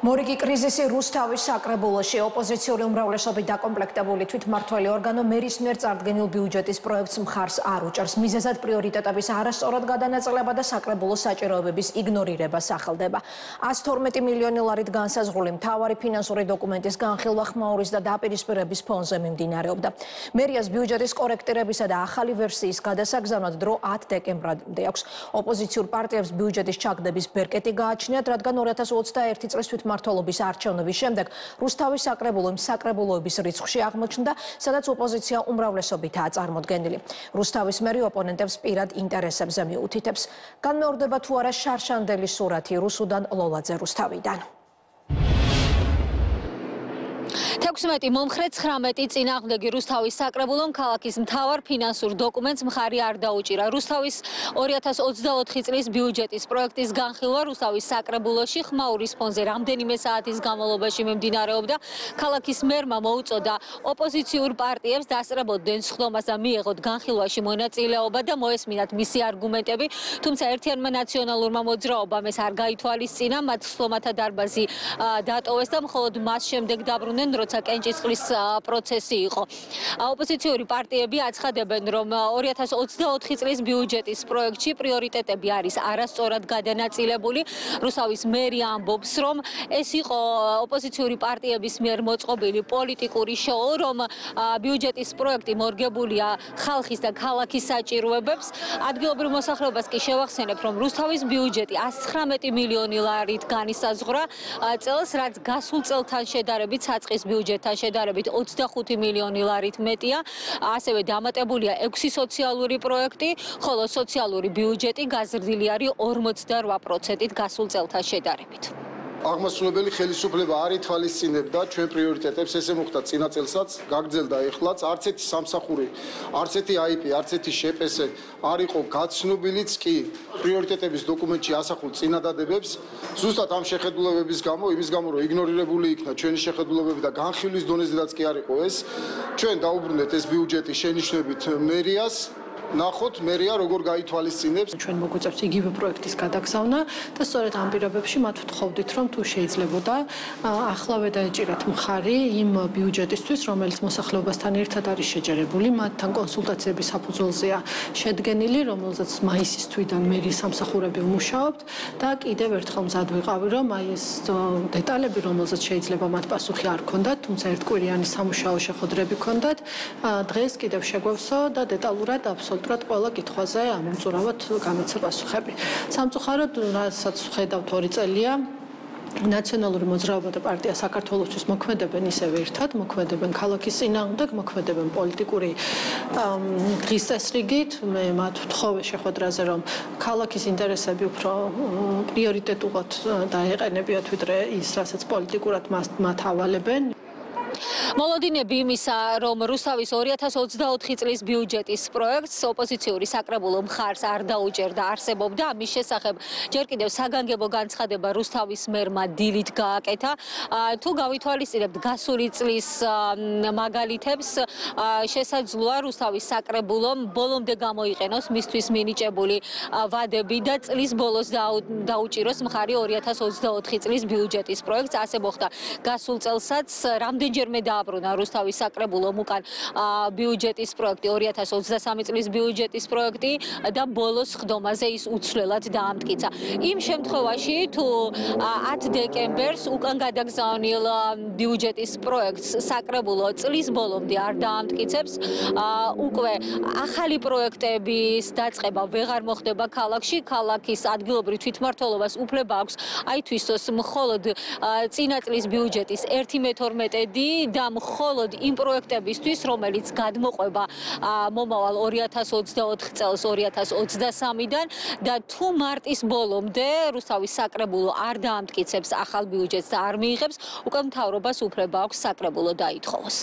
მორიგი კრიზისი რუსთავის საკრებულოში ოპოზიციური უმრავლესობით დაკომპლექტებული თვითმმართველი ორგანო მერის მიერ წარდგენილ ბიუჯეტის პროექტს მხარს არ უჭერს. მიზეზად პრიორიტეტების არასწორად გადანაწილება და საკრებულოს საჭიროებების იგნორირება სახელდება. 112 მილიონი ლარით განსაზღვრული მთავარი ფინანსური დოკუმენტის განხილვა ხმაურის და დაპირისპირების ფონზე მიმდინარეობდა. მერიას ბიუჯეტის კორექტირებისა და ახალი ვერსიის გადასაგზავნად დრო 10 დეკემბრამდე აქვს. ოპოზიციურ პარტიებს ბიუჯეტის ჩაგდების ბერკეტი გააჩნიათ, რადგან 2021 წლის თვითმმართველობის არჩევნების შემდეგ რუსთავის საკრებულოების რიცხვში აღმოჩნდა, სადაც ოპოზიცია უმრავლესობითაა წარმოდგენილი. რუსთავის მერი ოპონენტებს პირად ინტერესებზე მიუთითებს. განმეორდება თუ არა შარშანდელი სურათი რუსუდან ლოლაძე რუსთავიდან. 16 მომხრე 19 წინააღმდეგი რუსთავის საკრებულომ ქალაქის მთავარ ფინანსურ დოკუმენტს მხარი არ დაუჭირა. რუსთავის 2024 წლის ბიუჯეტის პროექტის განხილვა რუსთავის საკრებულოში ხმაურის ფონზე რამდენიმე საათის განმავლობაში მიმდინარეობდა. ქალაქის მერმა მოუწოდა ოპოზიციურ პარტიებს დასწრებოდნენ სხდომას და მიეღოთ განხილვაში მონაწილეობა და მოესმინათ მისი არგუმენტები, თუმცა ერთიანმა ნაციონალურმა მოძრაობამ ეს არ გაითვალისწინა, მათ სხდომათა დარბაზი დატოვეს და მხოლოდ მას შემდეგ დაბრუნდნენ, როცა კენჭისყრის პროცესი იყო. ოპოზიციური პარტიები აცხადებენ, რომ 2024 წლის ბიუჯეტის პროექტში პრიორიტეტები არის არასწორად გადანაწილებული. რუსთავის მერი ამბობს, რომ ეს იყო ოპოზიციური პარტიების მიერ მოწყობილი პოლიტიკური შოუ, რომ ბიუჯეტის პროექტი მორგებულია ხალხის და ქალაქის საჭიროებებს. ადგილობრივ მოსახლეობას კი შევახსენებ, რომ რუსთავის ბიუჯეტი 119 მილიონი ლარით განისაზღვრა წელს, რაც გასულ წელთან შედარებით საწყის ბიუჯეტთან შედარებით 25 მილიონი ლარით მეტია. ასევე დამატებულია 6 სოციალური პროექტი, ხოლო სოციალური ბიუჯეტი გაზრდილი არის 48%-ით გასულ წელთან შედარებით. აღმასრულებელი ხელისუფლება არ ითვალისწინებდა ჩვენ პრიორიტეტებს, ესე მოხდა წინა წელსაც, გაგრძელდა ეხლაც, არც ერთი სამსახური, არც ერთი IP, არც ერთი შპს არ იყო გაცნობილიც კი პრიორიტეტების დოკუმენტში ასახულ წინადადებებს. ზუსტად ამ შეხედულებების გამო, იმის გამო, რომ იგნორირებული იქნა ჩვენი შეხედულებები და განხილვის დონეზედაც კი არ იყო ეს, ჩვენ დაუბრუნდეთ ეს ბიუჯეტი შენიშვნებით მერიას. ნახოთ მერია როგორ გაითვალისწინებს. ჩვენ მოგვიწევს იგივე პროექტის გადაგზავნა და სწორედ ამ პირობებში მათ ვთხოვდით, რომ თუ შეიძლებოდა ახლავე დაეჭირათ მხარი იმ ბიუჯეტისთვის, რომელიც მოსახლეობასთან ერთად არის შეჯერებული, მათთან კონსულტაციების საფუძველზეა შედგენილი, რომელზეც მაისის თვიდან მერის სამსახურები ვმუშაობთ და კიდევ ერთხელ მზად ვიყავი, რომ აი ეს დეტალები, რომელზეც შეიძლება მათ პასუხი არ ქონდათ, თუმცა ერთკვირიანი სამუშაო შეხვედრები ქონდათ, დღეს კიდევ შეგვევსო და დეტალურად აბსოლუტურად ყველა კითხვაზე ამომწურავად გამეცა პასუხები. სამწუხაროდ, რასაც ვხედავთ 2 წელია, ნაციონალური მოძრაობა და პარტია საქართველოსთვის მოქმედებენ ისევე ერთად, მოქმედებენ ქალაქის წინააღმდეგ, მოქმედებენ პოლიტიკური დღის წესრიგით. მე მათ ვთხოვე შეხვედრაზე, რომ ქალაქის ინტერესები უფრო პრიორიტეტულად დაეყენებიათ, ვიდრე ის, რასაც პოლიტიკურად მათ ავალებენ. მოლოდინები იმისა, რომ რუსთავის 2024 წლის ბიუჯეტის პროექტს ოპოზიციური საკრებულო მხარს არ დაუჭერდა არსებობდა. ამის შესახებ ჯერ კიდევ საგანგებო განცხადება რუსთავის მერმა დილით გააკეთა. თუ გავითვალისწინებთ გასული წლის მაგალითებს, შესაძლოა რუსთავის საკრებულომ ბოლომდე გამოიყენოს მისთვის მინიჭებული ვადები და წლის ბოლოს დაუჭიროს მხარი 2024 წლის ბიუჯეტის პროექტს. ასე მოხდა გასულ წელსაც, რამდენჯერმე დააბრუნა რუსთავის საკრებულომ უკან ბიუჯეტის პროექტი, 2023 წლის ბიუჯეტის პროექტი და ბოლოს ხდომაზე ის უცვლელად დაამტკიცა. იმ შემთხვევაში, თუ 10 დეკემბერს უკან გადაგზავნილ ბიუჯეტის პროექტს საკრებულო წლის ბოლომდე არ დაამტკიცებს, უკვე ახალი პროექტების დაწყება ვეღარ მოხდება ქალაქში. ქალაქის ადგილობრივ თვითმმართველობას უფლება აქვს აითვისოს მხოლოდ წინა წლის ბიუჯეტის 1/12 და მხოლოდ იმ პროექტებისთვის, რომელიც გადმოყვება მომავალ 2024 წელს 2023-დან და თუ მარტის ბოლომდე რუსთავის საკრებულო არ დაამტკიცებს ახალ ბიუჯეტს და არ მიიღებს, უკვე მთავრობას უფლება აქვს საკრებულო დაითხოვოს.